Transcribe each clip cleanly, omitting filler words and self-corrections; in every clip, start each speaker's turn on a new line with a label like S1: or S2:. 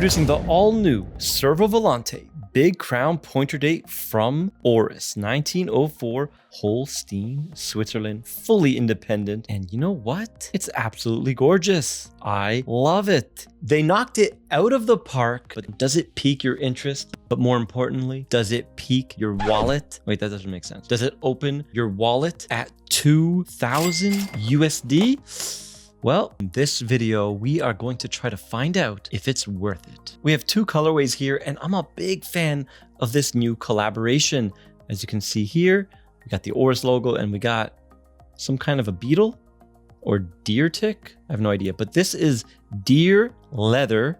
S1: Introducing the all-new CERVO VOLANTE Big Crown pointer date from ORIS, 1904, Holstein, Switzerland, fully independent. And you know what? It's absolutely gorgeous. I love it. They knocked it out of the park, but does it pique your interest? But more importantly, does it pique your wallet? Wait, that doesn't make sense. Does it open your wallet at 2,000 USD? Well, in this video, we are going to try to find out if it's worth it. We have two colorways here, and I'm a big fan of this new collaboration. As you can see here, we got the ORIS logo and we got some kind of a beetle or deer tick. I have no idea, but this is deer leather,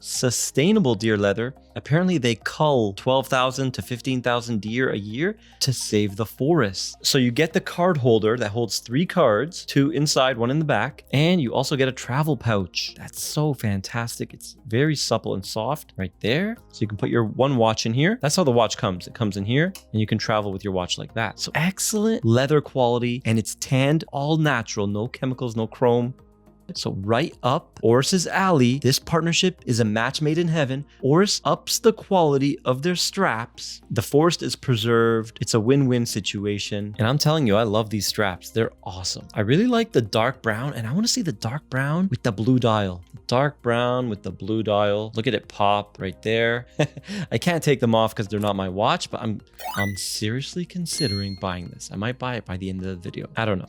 S1: sustainable deer leather. Apparently they cull 12,000 to 15,000 deer a year to save the forest. So you get the card holder that holds 3 cards, 2 inside, 1 in the back, and you also get a travel pouch. That's so fantastic. It's very supple and soft right there. So you can put your one watch in here. That's how the watch comes. It comes in here and you can travel with your watch like that. So excellent leather quality, and it's tanned, all natural, no chemicals, no chrome. So right up ORIS's alley, this partnership is a match made in heaven. ORIS ups the quality of their straps. The forest is preserved. It's a win-win situation. And I'm telling you, I love these straps. They're awesome. I really like the dark brown, and I want to see the dark brown with the blue dial. Dark brown with the blue dial. Look at it pop right there. I can't take them off because they're not my watch, but I'm seriously considering buying this. I might buy it by the end of the video. I don't know.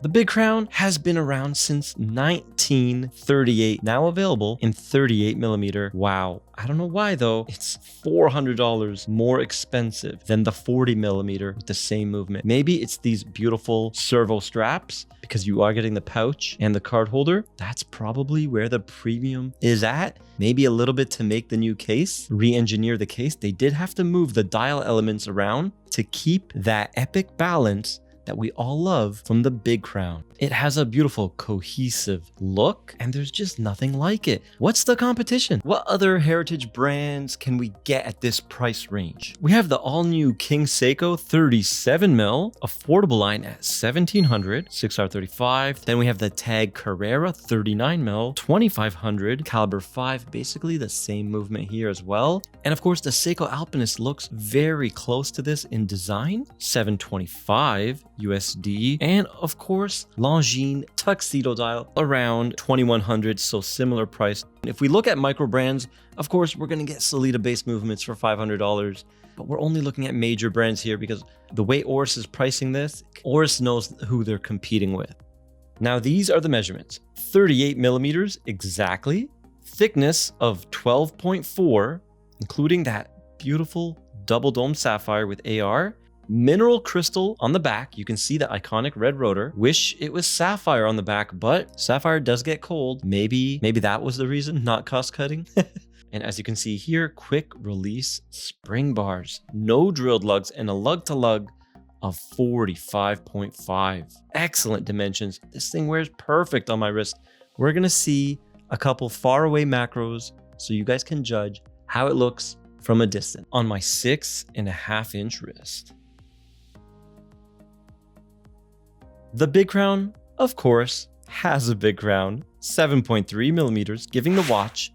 S1: The Big Crown has been around since 1938, now available in 38mm. Wow. I don't know why though. It's $400 more expensive than the 40mm with the same movement. Maybe it's these beautiful servo straps because you are getting the pouch and the card holder. That's probably where the premium is at. Maybe a little bit to make the new case, re-engineer the case. They did have to move the dial elements around to keep that epic balance that we all love from the Big Crown. It has a beautiful cohesive look, and there's just nothing like it. What's the competition? What other heritage brands can we get at this price range? We have the all-new King Seiko 37mm, affordable line at $1,700, 6R35. Then we have the Tag Carrera 39mm, 2,500, caliber 5, basically the same movement here as well. And of course, the Seiko Alpinist looks very close to this in design, $725 USD. And of course, Longines tuxedo dial around $2,100, so similar price. If we look at micro brands, of course, we're going to get Sellita based movements for $500, but we're only looking at major brands here because the way ORIS is pricing this, ORIS knows who they're competing with. Now, these are the measurements: 38mm exactly, thickness of 12.4, including that beautiful double dome sapphire with AR, mineral crystal on the back. You can see the iconic red rotor. Wish it was sapphire on the back, but sapphire does get cold. Maybe that was the reason, not cost cutting. And as you can see here, quick release spring bars, no drilled lugs, and a lug to lug of 45.5. Excellent dimensions. This thing wears perfect on my wrist. We're gonna see a couple far away macros so you guys can judge how it looks from a distance on my 6.5-inch wrist. The Big Crown, of course, has a big crown, 7.3mm, giving the watch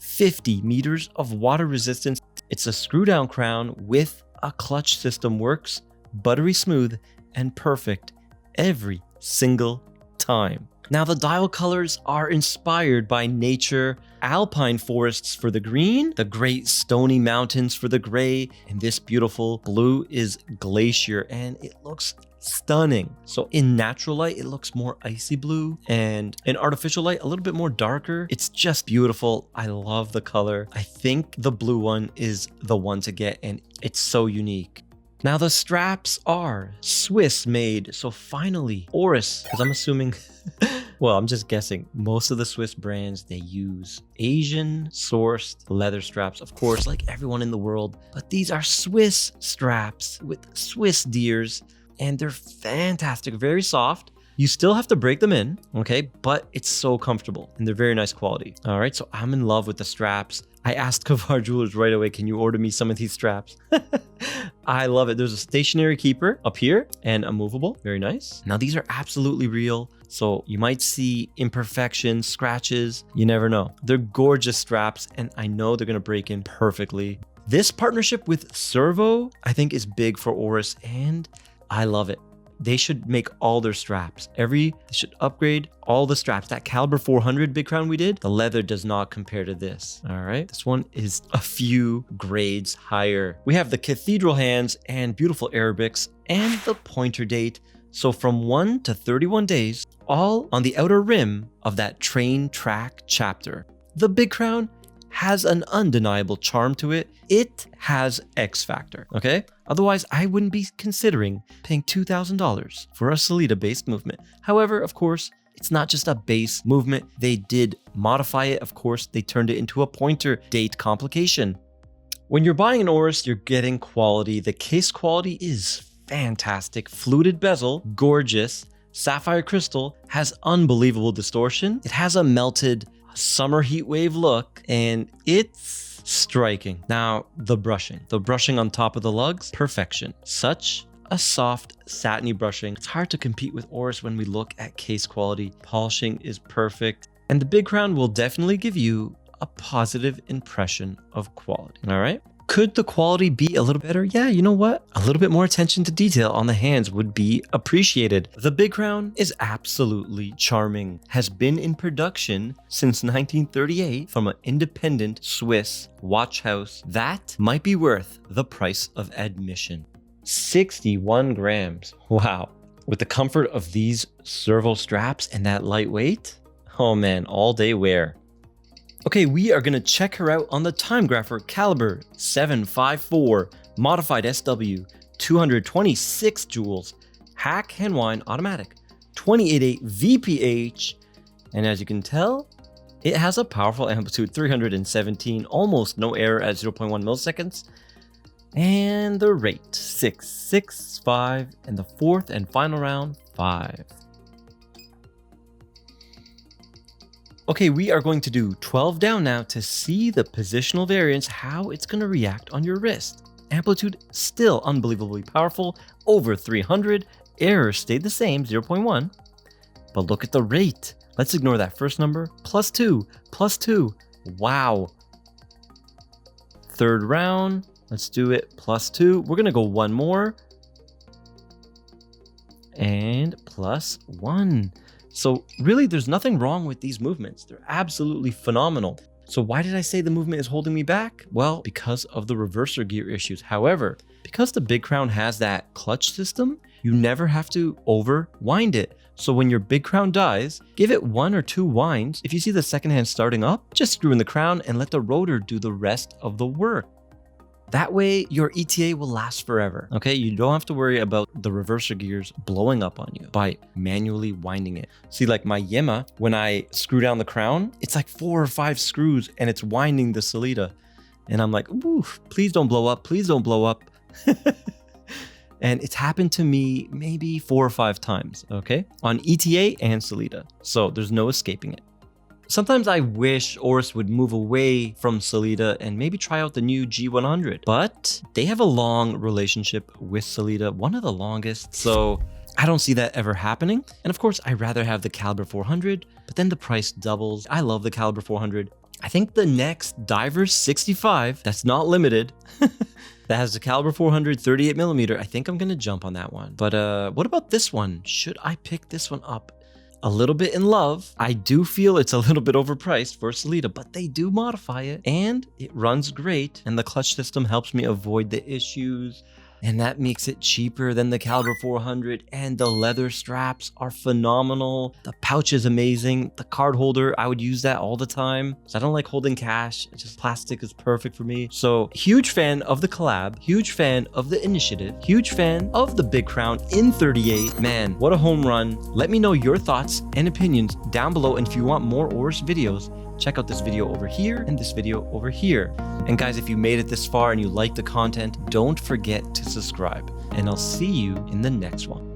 S1: 50 meters of water resistance. It's a screw down crown with a clutch system, works buttery smooth and perfect every single time. Now, the dial colors are inspired by nature: alpine forests for the green, the great stony mountains for the gray, and this beautiful blue is glacier, and it looks stunning. So in natural light, it looks more icy blue, and in artificial light, a little bit more darker. It's just beautiful. I love the color. I think the blue one is the one to get, and it's so unique. Now, the straps are Swiss made. So finally, ORIS, because I'm assuming, well, I'm just guessing, most of the Swiss brands, they use Asian sourced leather straps, of course, like everyone in the world. But these are Swiss straps with Swiss deers, and they're fantastic, very soft. You still have to break them in, okay? But it's so comfortable and they're very nice quality. All right, so I'm in love with the straps. I asked Kavar Jewelers right away, can you order me some of these straps? I love it. There's a stationary keeper up here and a movable. Very nice. Now these are absolutely real. So you might see imperfections, scratches. You never know. They're gorgeous straps and I know they're going to break in perfectly. This partnership with CERVO, I think, is big for ORIS and I love it. They should make all their straps. They should upgrade all the straps. That caliber 400 Big Crown we did, the leather does not compare to this. All right. This one is a few grades higher. We have the cathedral hands and beautiful Arabics and the pointer date. So from 1 to 31 days, all on the outer rim of that train track chapter. The Big Crown has an undeniable charm to it. It has X factor, okay? Otherwise, I wouldn't be considering paying $2,000 for a Sellita-based movement. However, of course, it's not just a base movement. They did modify it. Of course, they turned it into a pointer date complication. When you're buying an ORIS, you're getting quality. The case quality is fantastic. Fluted bezel, gorgeous. Sapphire crystal has unbelievable distortion. It has a melted summer heat wave look and it's striking. Now the brushing on top of the lugs, perfection. Such a soft satiny brushing. It's hard to compete with ORIS when we look at case quality. Polishing is perfect and the Big Crown will definitely give you a positive impression of quality. All right. Could the quality be a little better? Yeah, you know what? A little bit more attention to detail on the hands would be appreciated. The Big Crown is absolutely charming. Has been in production since 1938 from an independent Swiss watch house. That might be worth the price of admission. 61 grams. Wow. With the comfort of these servo straps and that lightweight, oh man, all day wear. Okay, we are going to check her out on the Timegrapher caliber 754 modified SW 226 joules hack hand wind automatic 28.8 VPH, and as you can tell, it has a powerful amplitude 317, almost no error at 0.1 milliseconds, and the rate 665, and the fourth and final round 5. Okay, we are going to do 12 down now to see the positional variance, how it's going to react on your wrist. Amplitude still unbelievably powerful, over 300. Error stayed the same, 0.1. But look at the rate. Let's ignore that first number. +2, +2. Wow. Third round, let's do it +2. We're going to go one more. And +1. So really, there's nothing wrong with these movements. They're absolutely phenomenal. So why did I say the movement is holding me back? Well, because of the reverser gear issues. However, because the Big Crown has that clutch system, you never have to over wind it. So when your Big Crown dies, give it 1 or 2 winds. If you see the second hand starting up, just screw in the crown and let the rotor do the rest of the work. That way, your ETA will last forever, okay? You don't have to worry about the reverser gears blowing up on you by manually winding it. See, like my Yema, when I screw down the crown, it's like 4 or 5 screws and it's winding the Sellita. And I'm like, ooh, please don't blow up, please don't blow up. And it's happened to me maybe 4 or 5 times, okay? On ETA and Sellita, so there's no escaping it. Sometimes I wish ORIS would move away from Sellita and maybe try out the new G100, but they have a long relationship with Sellita, one of the longest, so I don't see that ever happening. And of course, I'd rather have the caliber 400, but then the price doubles. I love the caliber 400. I think the next Divers 65, that's not limited, that has the caliber 400 38mm, I think I'm gonna jump on that one. But what about this one? Should I pick this one up? A little bit in love. I do feel it's a little bit overpriced for Sellita, but they do modify it and it runs great. And the clutch system helps me avoid the issues. And that makes it cheaper than the caliber 400. And the leather straps are phenomenal. The pouch is amazing. The card holder, I would use that all the time. So I don't like holding cash. It's just plastic is perfect for me. So huge fan of the collab, huge fan of the initiative, huge fan of the Big Crown in 38. Man, what a home run. Let me know your thoughts and opinions down below. And if you want more ORIS videos, check out this video over here and this video over here. And guys, if you made it this far and you like the content, don't forget to subscribe. And I'll see you in the next one.